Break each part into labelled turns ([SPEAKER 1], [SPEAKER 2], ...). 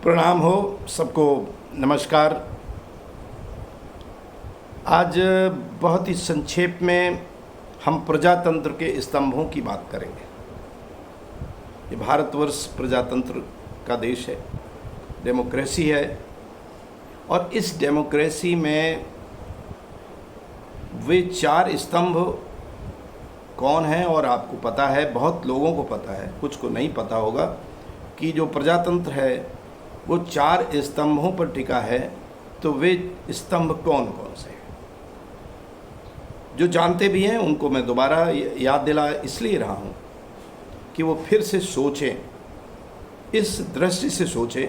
[SPEAKER 1] प्रणाम हो सबको। नमस्कार। आज बहुत ही संक्षेप में हम प्रजातंत्र के स्तंभों की बात करेंगे। ये भारतवर्ष प्रजातंत्र का देश है, डेमोक्रेसी है, और इस डेमोक्रेसी में वे चार स्तंभ कौन हैं और आपको पता है, बहुत लोगों को पता है, कुछ को नहीं पता होगा कि जो प्रजातंत्र है वो चार स्तंभों पर टिका है। तो वे स्तंभ कौन कौन से हैं? जो जानते भी हैं उनको मैं दोबारा याद दिला इसलिए रहा हूँ कि वो फिर से सोचें, इस दृष्टि से सोचें,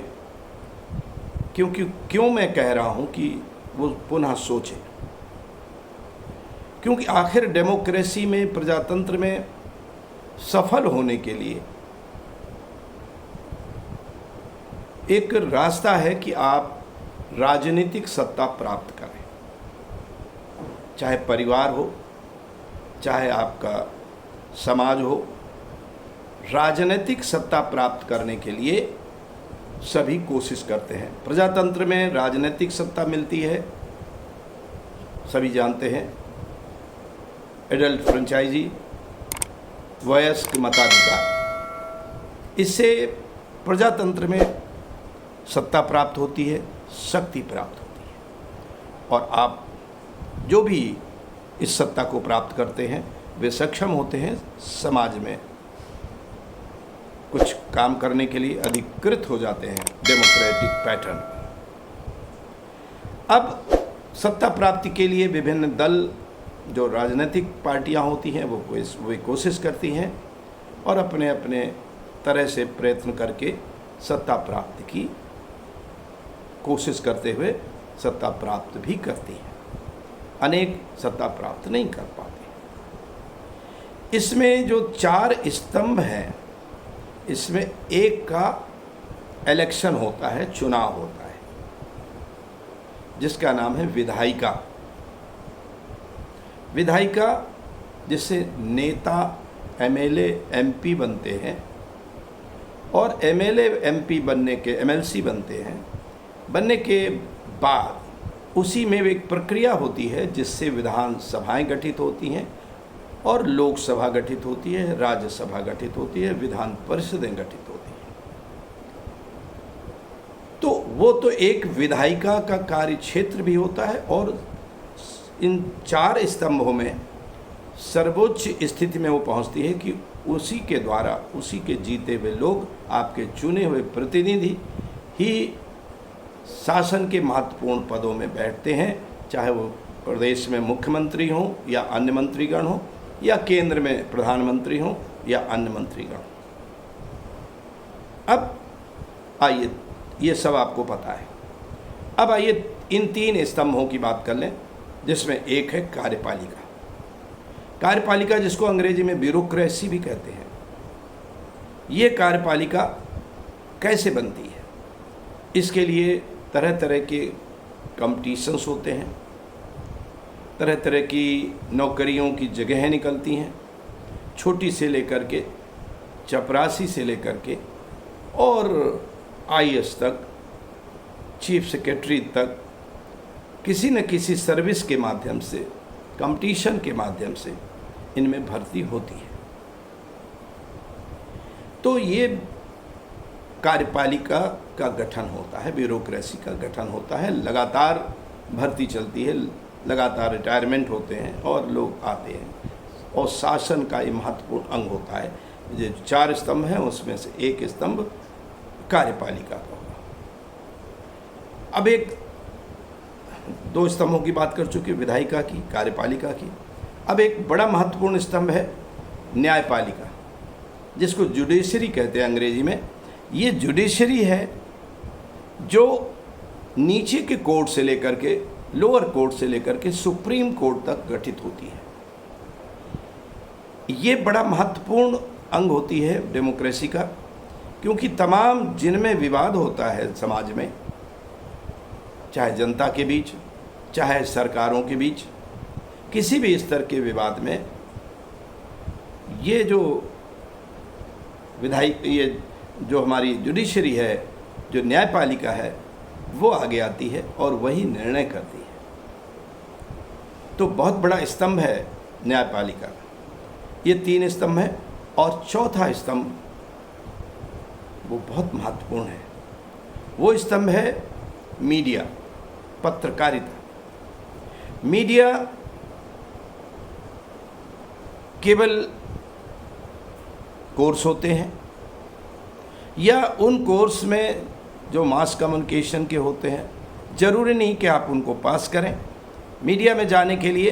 [SPEAKER 1] क्यों मैं कह रहा हूँ कि वो पुनः सोचें, क्योंकि आखिर डेमोक्रेसी में, प्रजातंत्र में सफल होने के लिए एक रास्ता है कि आप राजनीतिक सत्ता प्राप्त करें। चाहे परिवार हो, चाहे आपका समाज हो, राजनीतिक सत्ता प्राप्त करने के लिए सभी कोशिश करते हैं। प्रजातंत्र में राजनीतिक सत्ता मिलती है, सभी जानते हैं, एडल्ट फ्रेंचाइजी, वयस्क मताधिकार। इससे प्रजातंत्र में सत्ता प्राप्त होती है, शक्ति प्राप्त होती है, और आप जो भी इस सत्ता को प्राप्त करते हैं वे सक्षम होते हैं समाज में कुछ काम करने के लिए, अधिकृत हो जाते हैं डेमोक्रेटिक पैटर्न। अब सत्ता प्राप्ति के लिए विभिन्न दल, जो राजनीतिक पार्टियां होती हैं, वो कोशिश करती हैं और अपने अपने तरह से प्रयत्न करके सत्ता प्राप्ति की कोशिश करते हुए सत्ता प्राप्त भी करती हैं। अनेक सत्ता प्राप्त नहीं कर पाते। इसमें जो चार स्तंभ हैं, इसमें एक का इलेक्शन होता है, चुनाव होता है, जिसका नाम है विधायिका। विधायिका जिससे नेता, एमएलए, एमपी बनते हैं, और एमएलए, एमपी बनने के, एमएलसी बनते हैं, बनने के बाद उसी में एक प्रक्रिया होती है जिससे विधानसभाएं गठित होती हैं और लोकसभा गठित होती है, राज्यसभा गठित होती है, विधान परिषदें गठित होती हैं। तो वो तो एक विधायिका का कार्य क्षेत्र भी होता है, और इन चार स्तंभों में सर्वोच्च स्थिति में वो पहुंचती है कि उसी के द्वारा, उसी के जीते हुए लोग, आपके चुने हुए प्रतिनिधि ही शासन के महत्वपूर्ण पदों में बैठते हैं, चाहे वो प्रदेश में मुख्यमंत्री हों या अन्य मंत्रीगण हों, या केंद्र में प्रधानमंत्री हों या अन्य मंत्रीगण। अब आइए, ये सब आपको पता है। अब आइए इन तीन स्तंभों की बात कर लें, जिसमें एक है कार्यपालिका। कार्यपालिका जिसको अंग्रेजी में ब्यूरोक्रेसी भी कहते हैं। ये कार्यपालिका कैसे बनती है? इसके लिए तरह तरह के कॉम्पिटिशन्स होते हैं, तरह तरह की नौकरियों की जगहें निकलती हैं, छोटी से लेकर के, चपरासी से लेकर के, और आईएएस तक, चीफ सेक्रेटरी तक, किसी न किसी सर्विस के माध्यम से, कंपटीशन के माध्यम से इनमें भर्ती होती है। तो ये कार्यपालिका का गठन होता है, ब्यूरोक्रेसी का गठन होता है, लगातार भर्ती चलती है, लगातार रिटायरमेंट होते हैं और लोग आते हैं, और शासन का ये महत्वपूर्ण अंग होता है। जो चार स्तंभ हैं उसमें से एक स्तंभ कार्यपालिका का होगा। अब एक दो स्तंभों की बात कर चुके, विधायिका की, कार्यपालिका की। अब एक बड़ा महत्वपूर्ण स्तंभ है न्यायपालिका, जिसको जुडिशरी कहते हैं अंग्रेजी में। ये जुडिशरी है जो नीचे के कोर्ट से लेकर के, लोअर कोर्ट से लेकर के सुप्रीम कोर्ट तक गठित होती है। ये बड़ा महत्वपूर्ण अंग होती है डेमोक्रेसी का, क्योंकि तमाम जिनमें विवाद होता है समाज में, चाहे जनता के बीच, चाहे सरकारों के बीच, किसी भी स्तर के विवाद में ये जो विधायी, ये जो हमारी जुडिशरी है, जो न्यायपालिका है वो आगे आती है और वही निर्णय करती है। तो बहुत बड़ा स्तंभ है न्यायपालिका। ये 3 स्तंभ है और चौथा स्तंभ वो बहुत महत्वपूर्ण है। वो स्तंभ है मीडिया, पत्रकारिता। मीडिया केवल कोर्स होते हैं या उन कोर्स में जो मास कम्युनिकेशन के होते हैं, ज़रूरी नहीं कि आप उनको पास करें। मीडिया में जाने के लिए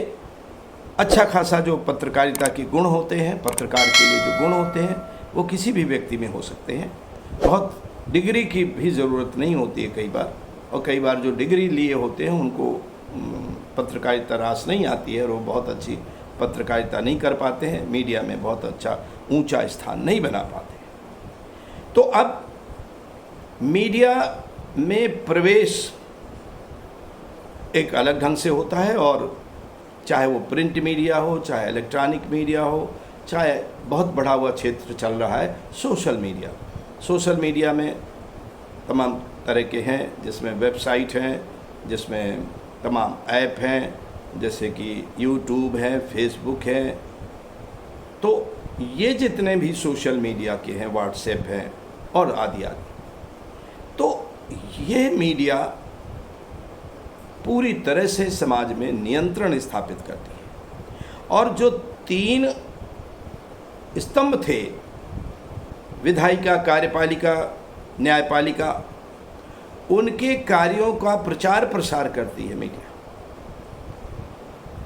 [SPEAKER 1] अच्छा खासा जो पत्रकारिता के गुण होते हैं, पत्रकार के लिए जो गुण होते हैं, वो किसी भी व्यक्ति में हो सकते हैं। बहुत डिग्री की भी ज़रूरत नहीं होती है कई बार, और कई बार जो डिग्री लिए होते हैं उनको पत्रकारिता रास नहीं आती है और वो बहुत अच्छी पत्रकारिता नहीं कर पाते हैं, मीडिया में बहुत अच्छा ऊंचा स्थान नहीं बना पाते। तो अब मीडिया में प्रवेश एक अलग ढंग से होता है, और चाहे वो प्रिंट मीडिया हो, चाहे इलेक्ट्रॉनिक मीडिया हो, चाहे बहुत बढ़ा हुआ क्षेत्र चल रहा है सोशल मीडिया। सोशल मीडिया में तमाम तरह के हैं, जिसमें वेबसाइट हैं, जिसमें तमाम ऐप हैं, जैसे कि यूट्यूब है, फेसबुक है। तो ये जितने भी सोशल मीडिया के हैं, व्हाट्सएप हैं और आदि आदि, तो ये मीडिया पूरी तरह से समाज में नियंत्रण स्थापित करती है। और जो 3 स्तंभ थे, विधायिका, कार्यपालिका, न्यायपालिका, उनके कार्यों का प्रचार प्रसार करती है मीडिया।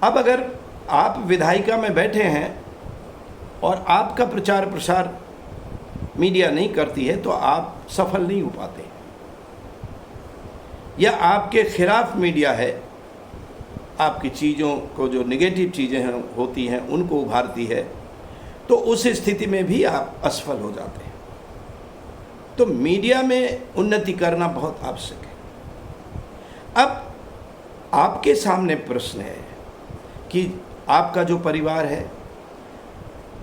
[SPEAKER 1] अब अगर आप विधायिका में बैठे हैं और आपका प्रचार प्रसार मीडिया नहीं करती है तो आप सफल नहीं हो पाते, या आपके खिलाफ मीडिया है, आपकी चीज़ों को जो नेगेटिव चीज़ें हैं होती हैं उनको उभारती है, तो उस स्थिति में भी आप असफल हो जाते हैं। तो मीडिया में उन्नति करना बहुत आवश्यक है। अब आपके सामने प्रश्न है कि आपका जो परिवार है,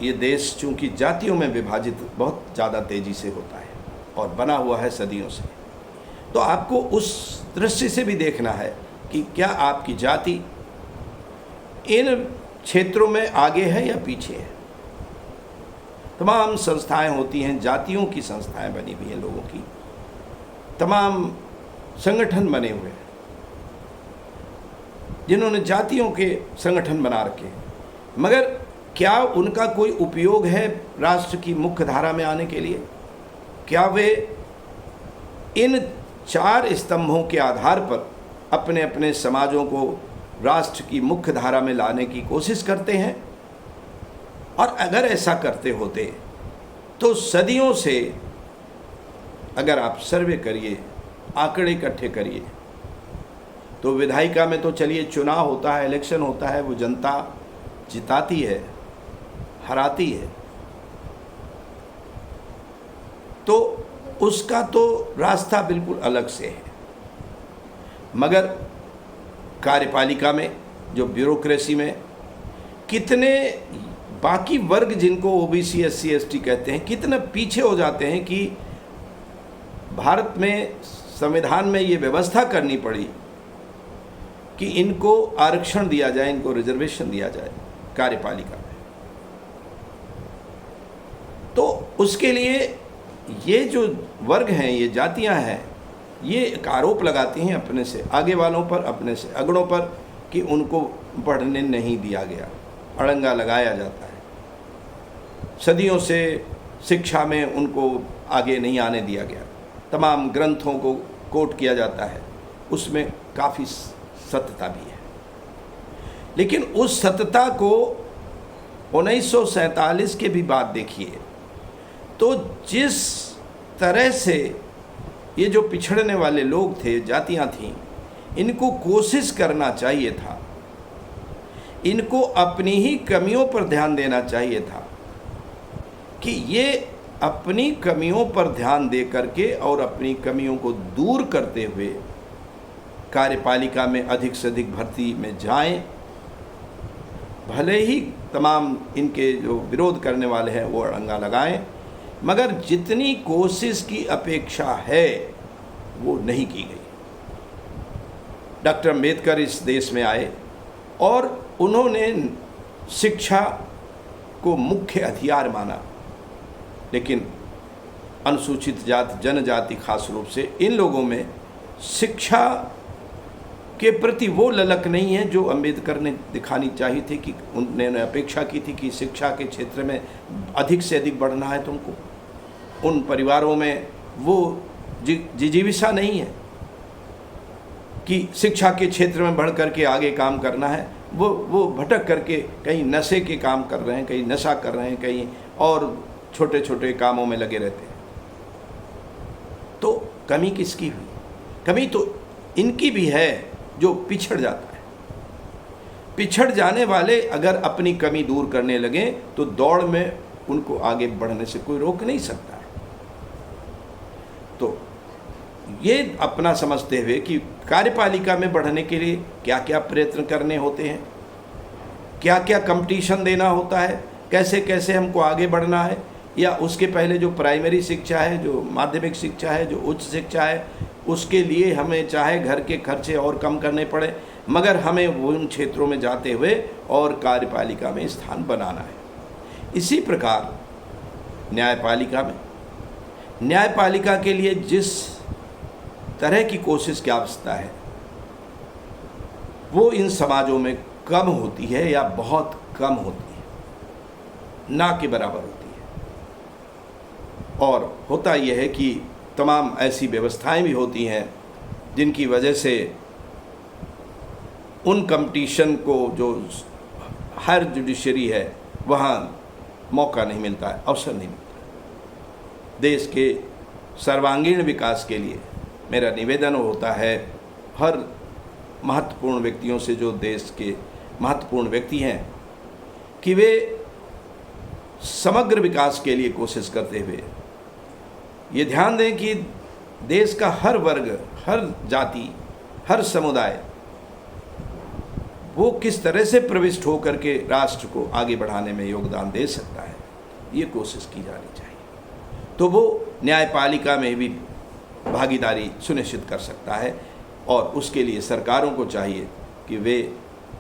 [SPEAKER 1] ये देश चूंकि जातियों में विभाजित बहुत ज़्यादा तेज़ी से होता है और बना हुआ है सदियों से, तो आपको उस दृष्टि से भी देखना है कि क्या आपकी जाति इन क्षेत्रों में आगे है या पीछे है। तमाम संस्थाएं होती हैं, जातियों की संस्थाएं बनी हुई हैं, लोगों की तमाम संगठन बने हुए हैं जिन्होंने जातियों के संगठन बना रखे हैं, मगर क्या उनका कोई उपयोग है राष्ट्र की मुख्य धारा में आने के लिए? क्या वे इन 4 स्तंभों के आधार पर अपने अपने समाजों को राष्ट्र की मुख्य धारा में लाने की कोशिश करते हैं? और अगर ऐसा करते होते तो सदियों से, अगर आप सर्वे करिए, आंकड़े इकट्ठे करिए, तो विधायिका में तो चलिए चुनाव होता है, इलेक्शन होता है, वो जनता जिताती है, हराती है, तो उसका तो रास्ता बिल्कुल अलग से है। मगर कार्यपालिका में, जो ब्यूरोक्रेसी में, कितने बाकी वर्ग जिनको ओबीसी, एससी, एसटी कहते हैं, कितने पीछे हो जाते हैं कि भारत में संविधान में ये व्यवस्था करनी पड़ी कि इनको आरक्षण दिया जाए, इनको रिजर्वेशन दिया जाए कार्यपालिका में। तो उसके लिए ये जो वर्ग हैं, ये जातियां हैं, ये एक आरोप लगाती हैं अपने से आगे वालों पर, अपने से अगड़ों पर, कि उनको पढ़ने नहीं दिया गया, अड़ंगा लगाया जाता है। सदियों से शिक्षा में उनको आगे नहीं आने दिया गया, तमाम ग्रंथों को कोट किया जाता है, उसमें काफ़ी सत्यता भी है। लेकिन उस सत्यता को 1947 के भी बाद देखिए, तो जिस तरह से ये जो पिछड़ने वाले लोग थे, जातियां थीं, इनको कोशिश करना चाहिए था, इनको अपनी ही कमियों पर ध्यान देना चाहिए था, कि ये अपनी कमियों पर ध्यान दे करके और अपनी कमियों को दूर करते हुए कार्यपालिका में अधिक से अधिक भर्ती में जाएं। भले ही तमाम इनके जो विरोध करने वाले हैं वो अड़ंगा लगाएं, मगर जितनी कोशिश की अपेक्षा है वो नहीं की गई। डॉक्टर अम्बेडकर इस देश में आए और उन्होंने शिक्षा को मुख्य हथियार माना, लेकिन अनुसूचित जाति जनजाति खास रूप से इन लोगों में शिक्षा के प्रति वो ललक नहीं है जो अम्बेडकर ने दिखानी चाहिए थी, कि उन्होंने अपेक्षा की थी कि शिक्षा के क्षेत्र में अधिक से अधिक बढ़ना है तुमको। उन परिवारों में वो जिजीविषा नहीं है कि शिक्षा के क्षेत्र में बढ़ करके आगे काम करना है। वो भटक करके कहीं नशे के काम कर रहे हैं, कहीं नशा कर रहे हैं, कहीं और छोटे छोटे कामों में लगे रहते हैं। तो कमी किसकी हुई? कमी तो इनकी भी है जो पिछड़ जाता है। पिछड़ जाने वाले अगर अपनी कमी दूर करने लगे तो दौड़ में उनको आगे बढ़ने से कोई रोक नहीं सकता है। तो ये अपना समझते हुए कि कार्यपालिका में बढ़ने के लिए क्या क्या प्रयत्न करने होते हैं, क्या क्या कंपटीशन देना होता है, कैसे कैसे हमको आगे बढ़ना है, या उसके पहले जो प्राइमरी शिक्षा है, जो माध्यमिक शिक्षा है, जो उच्च शिक्षा है, उसके लिए हमें चाहे घर के खर्चे और कम करने पड़े, मगर हमें उन क्षेत्रों में जाते हुए और कार्यपालिका में स्थान बनाना है। इसी प्रकार न्यायपालिका के लिए जिस तरह की कोशिश की आवश्यकता है वो इन समाजों में कम होती है या बहुत कम होती है, ना के बराबर होती है। और होता यह है कि तमाम ऐसी व्यवस्थाएं भी होती हैं जिनकी वजह से उन कंपटीशन को जो हर जुडिशरी है वहाँ मौका नहीं मिलता है, अवसर नहीं मिलता है। देश के सर्वांगीण विकास के लिए मेरा निवेदन होता है, हर महत्वपूर्ण व्यक्तियों से, जो देश के महत्वपूर्ण व्यक्ति हैं, कि वे समग्र विकास के लिए कोशिश करते हुए ये ध्यान दें कि देश का हर वर्ग, हर जाति, हर समुदाय वो किस तरह से प्रविष्ट होकर के राष्ट्र को आगे बढ़ाने में योगदान दे सकता है, ये कोशिश की जानी चाहिए। तो वो न्यायपालिका में भी भागीदारी सुनिश्चित कर सकता है और उसके लिए सरकारों को चाहिए कि वे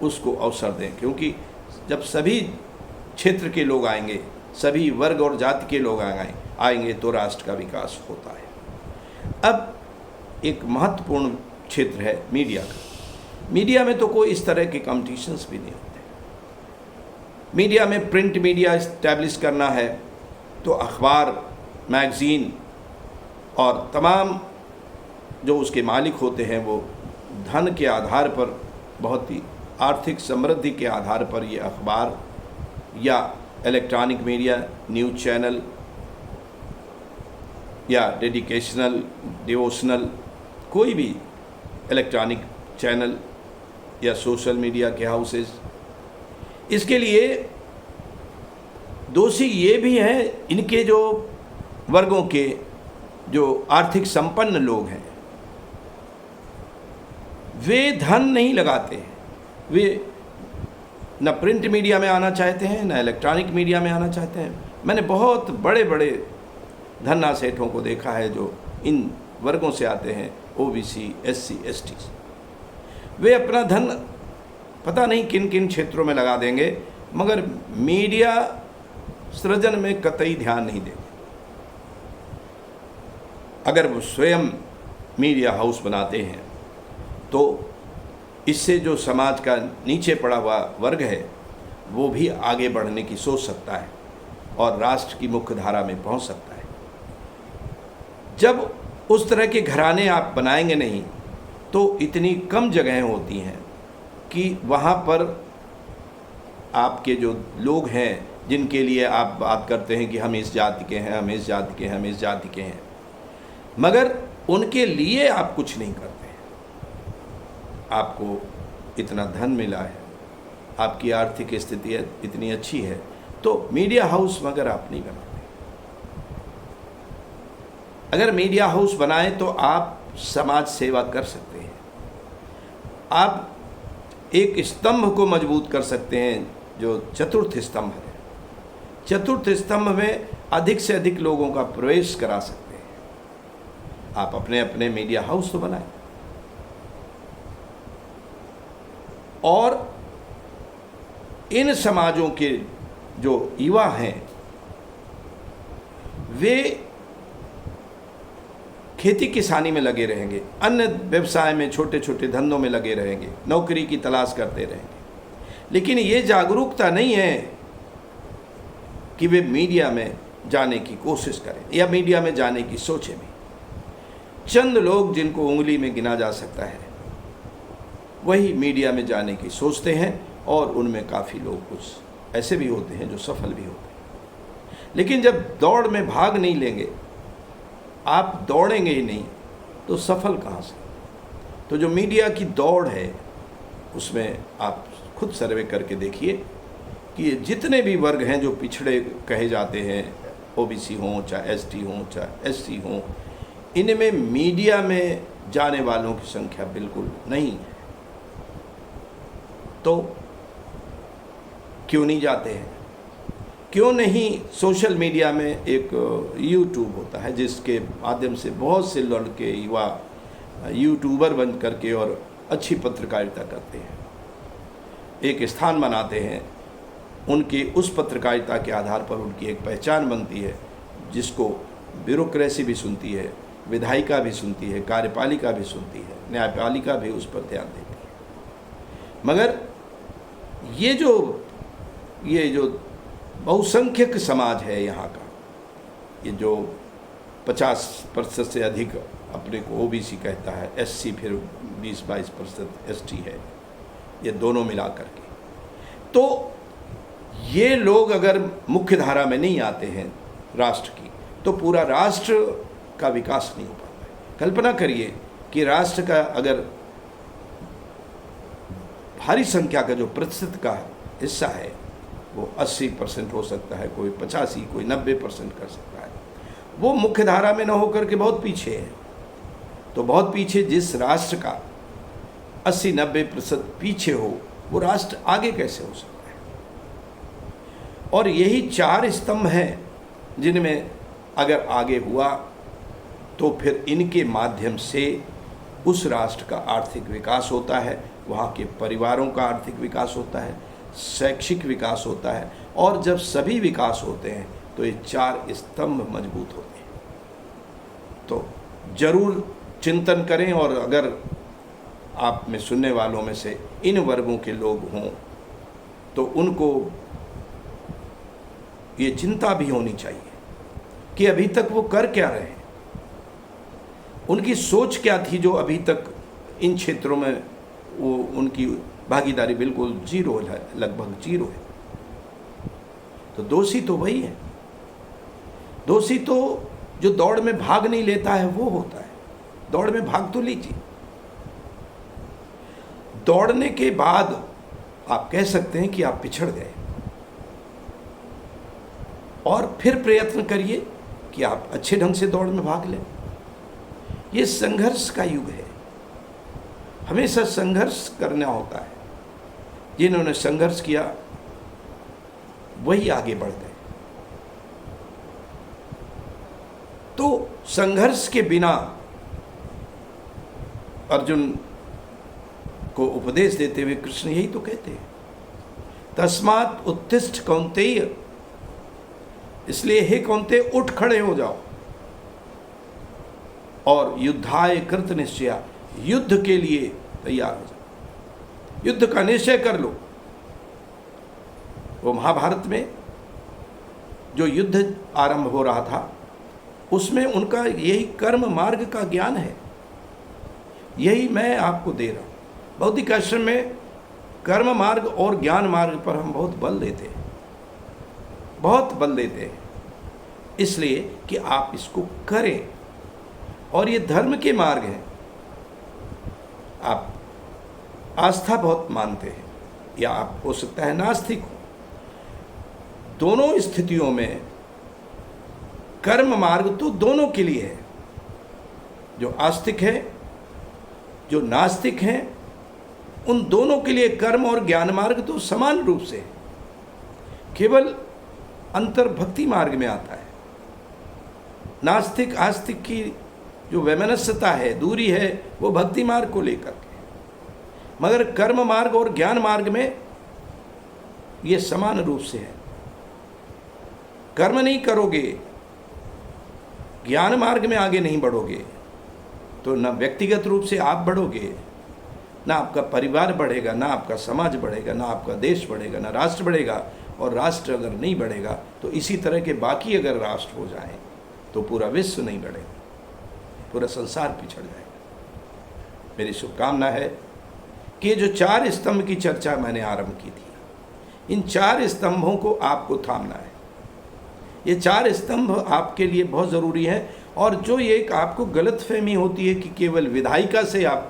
[SPEAKER 1] उसको अवसर दें, क्योंकि जब सभी क्षेत्र के लोग आएंगे, सभी वर्ग और जाति के लोग आएंगे तो राष्ट्र का विकास होता है। अब एक महत्वपूर्ण क्षेत्र है मीडिया का। मीडिया में तो कोई इस तरह के कॉम्पिटिशन्स भी नहीं होते। मीडिया में प्रिंट मीडिया इस्टेब्लिश करना है तो अखबार, मैगज़ीन और तमाम जो उसके मालिक होते हैं वो धन के आधार पर, बहुत ही आर्थिक समृद्धि के आधार पर ये अखबार या इलेक्ट्रॉनिक मीडिया, न्यूज़ चैनल या डेडिकेशनल, डिवोशनल, कोई भी इलेक्ट्रॉनिक चैनल या सोशल मीडिया के हाउसेस, इसके लिए दोषी ये भी हैं इनके जो वर्गों के जो आर्थिक संपन्न लोग हैं, वे धन नहीं लगाते हैं। वे न प्रिंट मीडिया में आना चाहते हैं, न इलेक्ट्रॉनिक मीडिया में आना चाहते हैं। मैंने बहुत बड़े बड़े धन्ना सेठों को देखा है जो इन वर्गों से आते हैं, ओबीसी, एससी, एसटी। वे अपना धन पता नहीं किन किन क्षेत्रों में लगा देंगे, मगर मीडिया सृजन में कतई ध्यान नहीं देंगे। अगर वो स्वयं मीडिया हाउस बनाते हैं तो इससे जो समाज का नीचे पड़ा हुआ वर्ग है वो भी आगे बढ़ने की सोच सकता है और राष्ट्र की मुख्य धारा में पहुंच सकता है। जब उस तरह के घराने आप बनाएंगे नहीं तो इतनी कम जगहें होती हैं कि वहाँ पर आपके जो लोग हैं जिनके लिए आप बात करते हैं कि हम इस जाति के हैं, हम इस जाति के हैं, हम इस जाति के हैं, मगर उनके लिए आप कुछ नहीं करते हैं। आपको इतना धन मिला है, आपकी आर्थिक स्थिति इतनी अच्छी है, तो मीडिया हाउस मगर आप नहीं बनाते। अगर मीडिया हाउस बनाए तो आप समाज सेवा कर सकते हैं, आप एक स्तंभ को मजबूत कर सकते हैं जो चतुर्थ स्तंभ है। चतुर्थ स्तंभ में अधिक से अधिक लोगों का प्रवेश करा सकते हैं। आप अपने अपने मीडिया हाउस तो बनाएं, और इन समाजों के जो युवा हैं वे खेती किसानी में लगे रहेंगे, अन्य व्यवसाय में, छोटे छोटे धंधों में लगे रहेंगे, नौकरी की तलाश करते रहेंगे, लेकिन ये जागरूकता नहीं है कि वे मीडिया में जाने की कोशिश करें या मीडिया में जाने की सोचें भी। चंद लोग जिनको उंगली में गिना जा सकता है वही मीडिया में जाने की सोचते हैं, और उनमें काफ़ी लोग कुछ ऐसे भी होते हैं जो सफल भी होते हैं। लेकिन जब दौड़ में भाग नहीं लेंगे, आप दौड़ेंगे ही नहीं, तो सफल कहाँ से? तो जो मीडिया की दौड़ है उसमें आप खुद सर्वे करके देखिए कि ये जितने भी वर्ग हैं जो पिछड़े कहे जाते हैं, ओबीसी हों, चाहे एसटी हों, चाहे एससी हों, इनमें मीडिया में जाने वालों की संख्या बिल्कुल नहीं है। तो क्यों नहीं जाते हैं? क्यों नहीं सोशल मीडिया में एक यूट्यूब होता है जिसके माध्यम से बहुत से लड़के युवा यूट्यूबर बन करके और अच्छी पत्रकारिता करते हैं, एक स्थान बनाते हैं, उनकी उस पत्रकारिता के आधार पर उनकी एक पहचान बनती है जिसको ब्यूरोक्रेसी भी सुनती है, विधायिका भी सुनती है, कार्यपालिका भी सुनती है, न्यायपालिका भी उस पर ध्यान देती है। मगर ये जो बहुसंख्यक समाज है यहाँ का, ये जो 50% से अधिक अपने को ओबीसी कहता है, एससी फिर 20-22% एसटी है, ये दोनों मिला करके, तो ये लोग अगर मुख्य धारा में नहीं आते हैं राष्ट्र की, तो पूरा राष्ट्र का विकास नहीं हो पाता है। कल्पना करिए कि राष्ट्र का अगर भारी संख्या का जो प्रतिशत का हिस्सा है वो 80% हो सकता है, कोई 85, कोई 90% कर सकता है, वो मुख्य धारा में न होकर के बहुत पीछे है। तो बहुत पीछे जिस राष्ट्र का 80-90% पीछे हो, वो राष्ट्र आगे कैसे हो सकता है? और यही 4 स्तंभ हैं जिनमें अगर आगे हुआ तो फिर इनके माध्यम से उस राष्ट्र का आर्थिक विकास होता है, वहाँ के परिवारों का आर्थिक विकास होता है, शैक्षिक विकास होता है, और जब सभी विकास होते हैं तो ये 4 स्तंभ मजबूत होते हैं। तो जरूर चिंतन करें, और अगर आप में सुनने वालों में से इन वर्गों के लोग हों तो उनको ये चिंता भी होनी चाहिए कि अभी तक वो कर क्या रहे हैं, उनकी सोच क्या थी जो अभी तक इन क्षेत्रों में वो उनकी भागीदारी बिल्कुल जीरो है, लगभग जीरो है। तो दोषी तो वही है, दोषी तो जो दौड़ में भाग नहीं लेता है वो होता है। दौड़ में भाग तो लीजिए, दौड़ने के बाद आप कह सकते हैं कि आप पिछड़ गए, और फिर प्रयत्न करिए कि आप अच्छे ढंग से दौड़ में भाग लें। ये संघर्ष का युग है, हमेशा संघर्ष करना होता है। जिन्होंने संघर्ष किया वही आगे बढ़ गए। तो संघर्ष के बिना अर्जुन को उपदेश देते हुए कृष्ण यही तो कहते हैं, तस्मात् उत्तिष्ठ कौन्तेय, इसलिए हे कौन्तेय उठ खड़े हो जाओ, और युद्धाय कृत निश्चया, युद्ध के लिए तैयार हो जाओ, युद्ध का निश्चय कर लो। वो महाभारत में जो युद्ध आरंभ हो रहा था उसमें उनका यही कर्म मार्ग का ज्ञान है, यही मैं आपको दे रहा हूँ। बौद्धिक आश्रम में कर्म मार्ग और ज्ञान मार्ग पर हम बहुत बल देते हैं, बहुत बल देते हैं, इसलिए कि आप इसको करें। और ये धर्म के मार्ग हैं। आप आस्था बहुत मानते हैं या आप हो सकता है नास्तिक हो, दोनों स्थितियों में कर्म मार्ग तो दोनों के लिए है। जो आस्तिक है, जो नास्तिक हैं, उन दोनों के लिए कर्म और ज्ञान मार्ग तो समान रूप से है, केवल अंतर भक्ति मार्ग में आता है। नास्तिक आस्तिक की जो वैमनस्यता है, दूरी है, वो भक्ति मार्ग को लेकर के। मगर कर्म मार्ग और ज्ञान मार्ग में ये समान रूप से है। कर्म नहीं करोगे, ज्ञान मार्ग में आगे नहीं बढ़ोगे, तो न व्यक्तिगत रूप से आप बढ़ोगे, ना आपका परिवार बढ़ेगा, ना आपका समाज बढ़ेगा, ना आपका देश बढ़ेगा, ना राष्ट्र बढ़ेगा। और राष्ट्र अगर नहीं बढ़ेगा तो इसी तरह के बाकी अगर राष्ट्र हो जाएं तो पूरा विश्व नहीं बढ़ेगा, पूरा संसार पिछड़ जाएगा। मेरी शुभकामना है कि ये जो 4 स्तंभ की चर्चा मैंने आरंभ की थी, इन 4 स्तंभों को आपको थामना है। ये 4 स्तंभ आपके लिए बहुत ज़रूरी है। और जो ये एक आपको गलतफहमी होती है कि केवल विधायिका से आप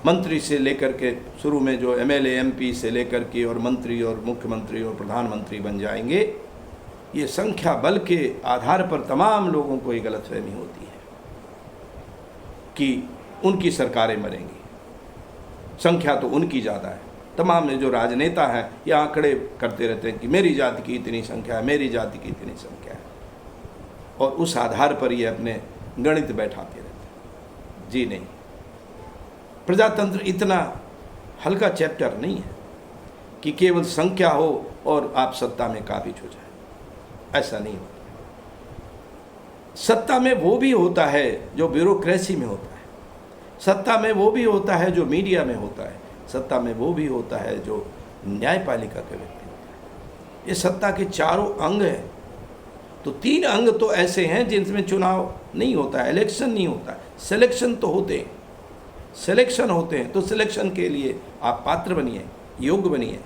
[SPEAKER 1] मंत्री से लेकर के शुरू में जो एमएलए एमपी से लेकर के और मंत्री और मुख्यमंत्री और प्रधानमंत्री बन जाएंगे, ये संख्या बल के आधार पर तमाम लोगों को ये गलतफहमी होती है कि उनकी सरकारें मरेंगी, संख्या तो उनकी ज़्यादा है। तमाम जो राजनेता हैं ये आंकड़े करते रहते हैं कि मेरी जाति की इतनी संख्या है, मेरी जाति की इतनी संख्या है, और उस आधार पर ये अपने गणित बैठाते रहते हैं। जी नहीं, प्रजातंत्र इतना हल्का चैप्टर नहीं है कि केवल संख्या हो और आप सत्ता में काबिज हो जाए, ऐसा नहीं होता। सत्ता में वो भी होता है जो ब्यूरोक्रेसी में होता है, सत्ता में वो भी होता है जो मीडिया में होता है, सत्ता में वो भी होता है जो न्यायपालिका के व्यक्ति होता है। ये सत्ता के चारों अंग हैं। तो 3 अंग तो ऐसे हैं जिनमें चुनाव नहीं होता है, इलेक्शन नहीं होता है, सिलेक्शन तो होते हैं, सिलेक्शन होते हैं। तो सिलेक्शन के लिए आप पात्र बनिए, योग्य बनिए।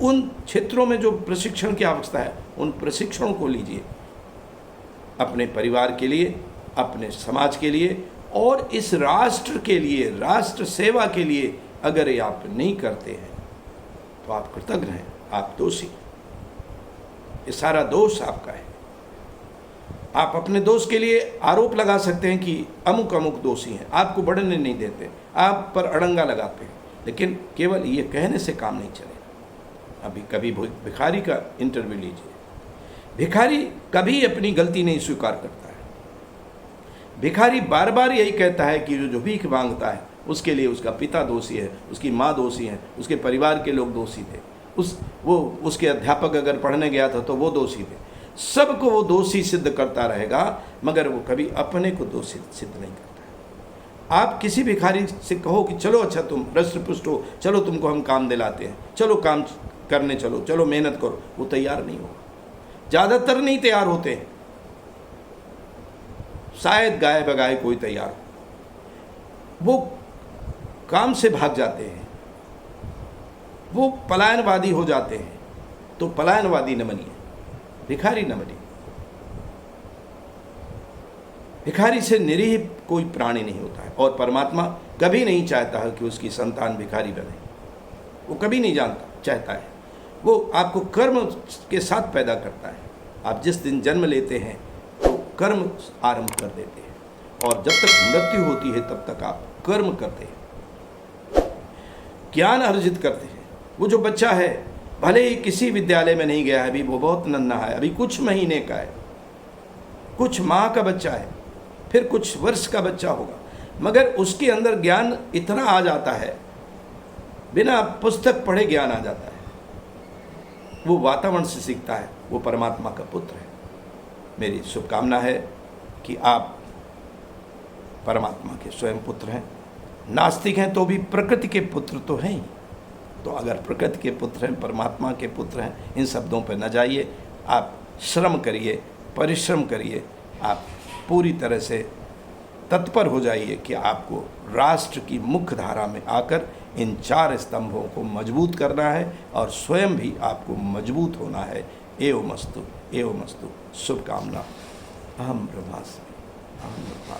[SPEAKER 1] उन क्षेत्रों में जो प्रशिक्षण की आवश्यकता है उन प्रशिक्षणों को लीजिए, अपने परिवार के लिए, अपने समाज के लिए और इस राष्ट्र के लिए, राष्ट्र सेवा के लिए। अगर ये आप नहीं करते हैं तो आप कृतज्ञ हैं, आप दोषी। ये सारा दोष आपका है। आप अपने दोष के लिए आरोप लगा सकते हैं कि अमुक अमुक दोषी हैं, आपको बढ़ने नहीं देते, आप पर अड़ंगा लगाते हैं, लेकिन केवल ये कहने से काम नहीं चलेगा। अभी कभी भिखारी का इंटरव्यू लीजिए, भिखारी कभी अपनी गलती नहीं स्वीकार करता है। भिखारी बार बार यही कहता है कि जो भीख मांगता है उसके लिए उसका पिता दोषी है, उसकी माँ दोषी है, उसके परिवार के लोग दोषी थे, उसके अध्यापक अगर पढ़ने गया था तो वो दोषी थे। सबको वो दोषी सिद्ध करता रहेगा, मगर वो कभी अपने को दोषी सिद्ध नहीं करता। आप किसी भिखारी से कहो कि चलो अच्छा तुम हृष्ट-पुष्ट हो, चलो तुमको हम काम दिलाते हैं, चलो काम करने चलो, चलो मेहनत करो, वो तैयार नहीं होगा। ज़्यादातर नहीं तैयार होते हैं, शायद गाय बगाए कोई तैयार हो। वो काम से भाग जाते हैं, वो पलायनवादी हो जाते हैं। तो पलायनवादी न बनिए, भिखारी न बनिए। भिखारी से निरीह कोई प्राणी नहीं होता है, और परमात्मा कभी नहीं चाहता है कि उसकी संतान भिखारी बने। वो कभी नहीं चाहता है। वो आपको कर्म के साथ पैदा करता है। आप जिस दिन जन्म लेते हैं तो कर्म आरंभ कर देते हैं, और जब तक मृत्यु होती है तब तक आप कर्म करते हैं, ज्ञान अर्जित करते हैं। वो जो बच्चा है भले ही किसी विद्यालय में नहीं गया है, अभी वो बहुत नन्हा है, अभी कुछ महीने का है, कुछ माह का बच्चा है, फिर कुछ वर्ष का बच्चा होगा, मगर उसके अंदर ज्ञान इतना आ जाता है, बिना पुस्तक पढ़े ज्ञान आ जाता है। वो वातावरण से सीखता है, वो परमात्मा का पुत्र है। मेरी शुभकामना है कि आप परमात्मा के स्वयं पुत्र हैं। नास्तिक हैं तो भी प्रकृति के पुत्र तो हैं ही। तो अगर प्रकृति के पुत्र हैं, परमात्मा के पुत्र हैं, इन शब्दों पर न जाइए। आप श्रम करिए, परिश्रम करिए, आप पूरी तरह से तत्पर हो जाइए कि आपको राष्ट्र की मुख्य धारा में आकर इन 4 स्तंभों को मजबूत करना है, और स्वयं भी आपको मजबूत होना है। एवमस्तु, एवमस्तु। शुभकामना। अहम ब्रह्मास्मि, अहम ब्रह्मास्मि।